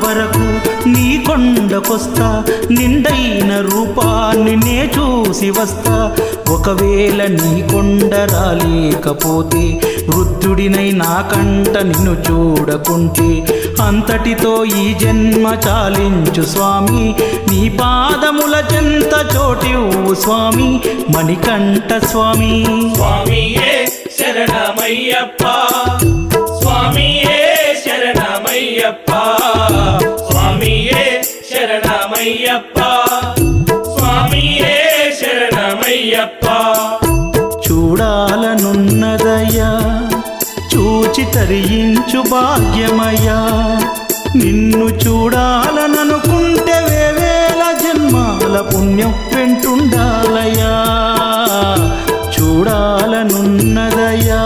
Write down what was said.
వరకు నీ కొండకొస్తా, నిండైన రూపాన్ని నే చూసి వస్తా. ఒకవేళ నీ కొండ రాలేకపోతే, వృద్ధుడినై నాకంట నిన్ను చూడకుంటే, అంతటితో ఈ జన్మ చాలించు స్వామి. నీ పాదముల చెంత చోటివ్వు స్వామి, మణికంఠ స్వామి. స్వామియే శరణమయ్యప్ప, స్వామియే శరణమయ్యప్ప, స్వామియే శరణమయ్యప్ప, స్వామియే శరణమయ్యప్ప. చూడాలనున్నదయ్యా, చూచి తరించు భాగ్యమయ్యా. నిన్ను చూడాలననుకుంటే వేవేల జన్మాల పుణ్యం వెంటుండాలయ్యా. చూడాలనున్నదయ్యా,